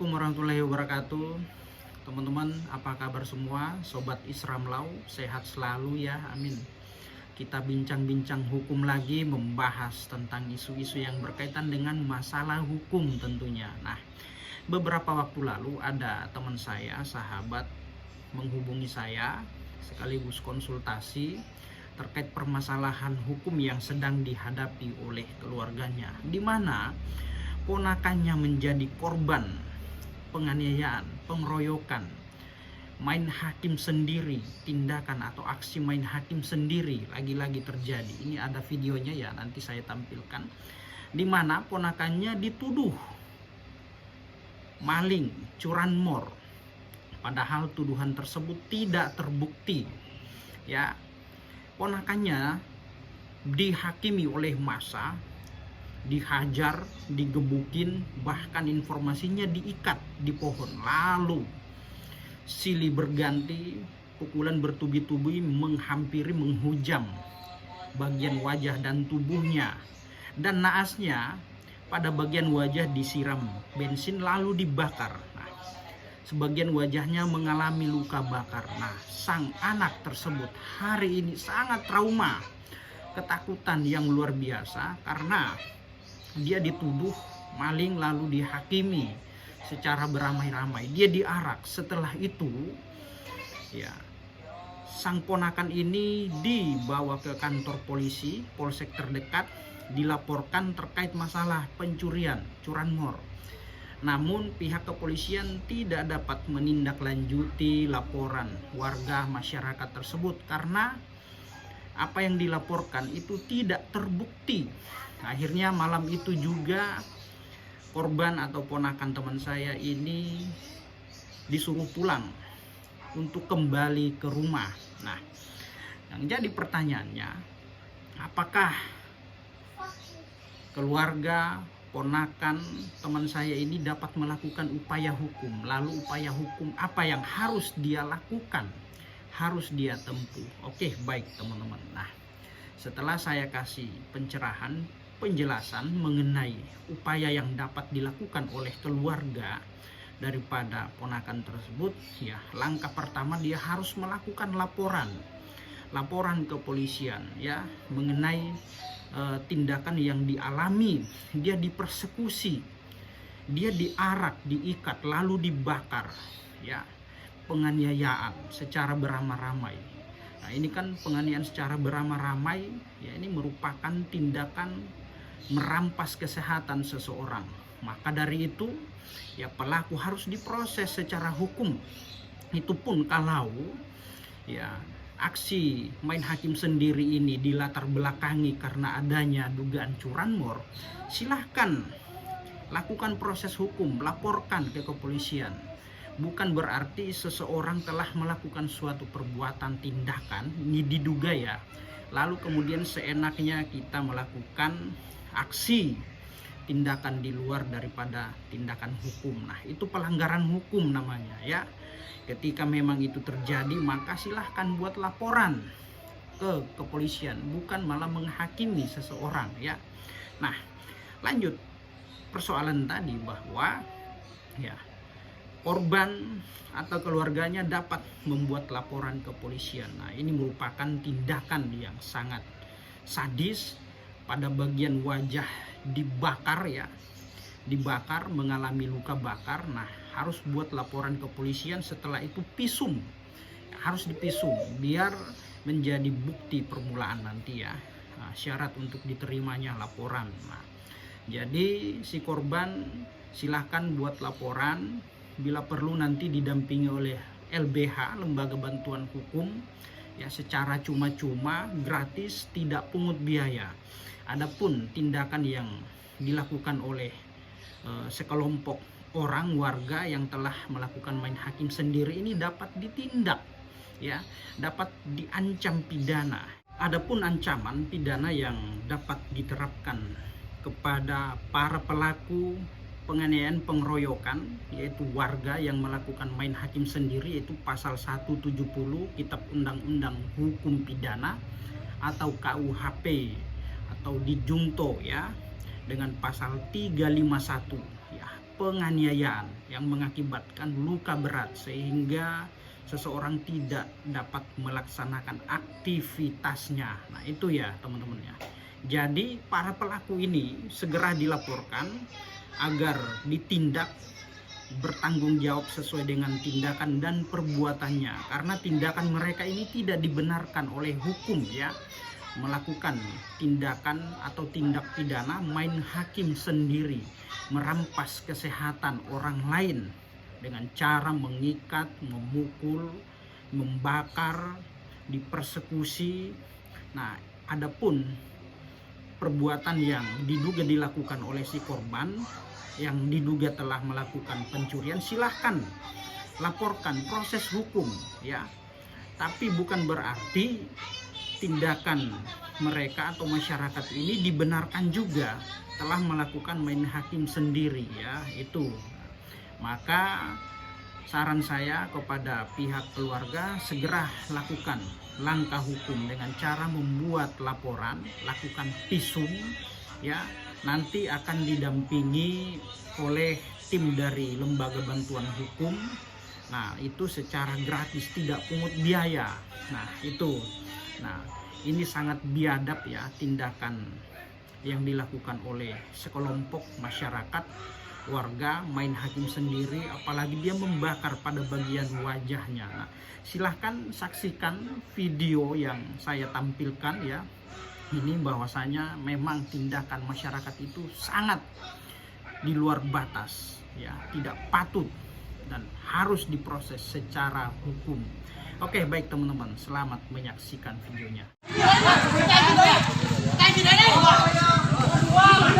Assalamualaikum warahmatullahi wabarakatuh. Teman-teman, apa kabar semua? Sobat Isram Lau, sehat selalu ya, amin. Kita bincang-bincang hukum lagi, membahas tentang isu-isu yang berkaitan dengan masalah hukum tentunya. Nah, beberapa waktu lalu ada teman saya, sahabat, menghubungi saya sekaligus konsultasi terkait permasalahan hukum yang sedang dihadapi oleh keluarganya, di mana ponakannya menjadi korban penganiayaan, pengeroyokan, main hakim sendiri, tindakan atau aksi main hakim sendiri lagi-lagi terjadi. Ini ada videonya ya, nanti saya tampilkan, di mana ponakannya dituduh maling, curanmor, padahal tuduhan tersebut tidak terbukti. Ya, ponakannya dihakimi oleh massa, dihajar, digebukin, bahkan informasinya diikat di pohon, lalu silih berganti, pukulan bertubi-tubi menghampiri, menghujam bagian wajah dan tubuhnya, dan naasnya pada bagian wajah disiram bensin lalu dibakar. Nah, sebagian wajahnya mengalami luka bakar. Nah, sang anak tersebut hari ini sangat trauma, ketakutan yang luar biasa karena dia dituduh maling lalu dihakimi secara beramai-ramai. Dia diarak. Setelah itu ya, sang ponakan ini dibawa ke kantor polisi, polsek terdekat, dilaporkan terkait masalah pencurian, curanmor. Namun pihak kepolisian tidak dapat menindaklanjuti laporan warga masyarakat tersebut karena apa yang dilaporkan itu tidak terbukti. Akhirnya malam itu juga korban atau ponakan teman saya ini disuruh pulang untuk kembali ke rumah. Nah, yang jadi pertanyaannya, apakah keluarga, ponakan teman saya ini dapat melakukan upaya hukum? Lalu upaya hukum apa yang harus dia lakukan, harus dia tempuh? Oke, baik teman-teman. Nah, setelah saya kasih pencerahan, penjelasan mengenai upaya yang dapat dilakukan oleh keluarga daripada ponakan tersebut, ya, langkah pertama dia harus melakukan laporan kepolisian ya mengenai tindakan yang dialami. Dia dipersekusi, dia diarak, diikat lalu dibakar, ya, penganiayaan secara beramai-ramai. Nah, ini kan penganiayaan secara beramai-ramai, ya, ini merupakan tindakan merampas kesehatan seseorang. Maka dari itu, ya, pelaku harus diproses secara hukum. Itu pun kalau ya aksi main hakim sendiri ini dilatar belakangi karena adanya dugaan curanmor, silahkan lakukan proses hukum, laporkan ke kepolisian. Bukan berarti seseorang telah melakukan suatu perbuatan, tindakan, ini diduga ya, lalu kemudian seenaknya kita melakukan aksi tindakan di luar daripada tindakan hukum. Nah, itu pelanggaran hukum namanya ya. Ketika memang itu terjadi, maka silahkan buat laporan ke kepolisian, bukan malah menghakimi seseorang ya. Nah, lanjut persoalan tadi bahwa ya, korban atau keluarganya dapat membuat laporan ke kepolisian. Nah, ini merupakan tindakan yang sangat sadis. Pada bagian wajah dibakar ya, dibakar, mengalami luka bakar. Nah, harus buat laporan ke kepolisian. Setelah itu visum, harus divisum biar menjadi bukti permulaan nanti ya. Nah, syarat untuk diterimanya laporan. Nah, jadi si korban silahkan buat laporan, bila perlu nanti didampingi oleh LBH, Lembaga Bantuan Hukum ya, secara cuma-cuma, gratis, tidak pungut biaya. Adapun tindakan yang dilakukan oleh sekelompok orang, warga yang telah melakukan main hakim sendiri ini dapat ditindak ya, dapat diancam pidana. Adapun ancaman pidana yang dapat diterapkan kepada para pelaku penganiayaan, pengeroyokan, yaitu warga yang melakukan main hakim sendiri, yaitu pasal 170 Kitab Undang-Undang Hukum Pidana atau KUHP atau dijungto ya dengan pasal 351 ya, penganiayaan yang mengakibatkan luka berat sehingga seseorang tidak dapat melaksanakan aktivitasnya. Nah itu ya teman-teman ya. Jadi para pelaku ini segera dilaporkan agar ditindak, bertanggung jawab sesuai dengan tindakan dan perbuatannya, karena tindakan mereka ini tidak dibenarkan oleh hukum ya. Melakukan tindakan atau tindak pidana main hakim sendiri, merampas kesehatan orang lain dengan cara mengikat, memukul, membakar, dipersekusi. Nah, adapun perbuatan yang diduga dilakukan oleh si korban yang diduga telah melakukan pencurian, silahkan laporkan, proses hukum ya. Tapi bukan berarti tindakan mereka atau masyarakat ini dibenarkan juga telah melakukan main hakim sendiri ya. Itu maka saran saya kepada pihak keluarga, segera lakukan langkah hukum dengan cara membuat laporan, lakukan visum ya. Nanti akan didampingi oleh tim dari lembaga bantuan hukum. Nah itu secara gratis, tidak pungut biaya. Nah itu, nah ini sangat biadab ya tindakan yang dilakukan oleh sekelompok masyarakat, warga main hakim sendiri, apalagi dia membakar pada bagian wajahnya. Nah, silahkan saksikan video yang saya tampilkan ya. Ini bahwasanya memang tindakan masyarakat itu sangat di luar batas ya, tidak patut dan harus diproses secara hukum. Oke, baik teman-teman, selamat menyaksikan videonya. Wow.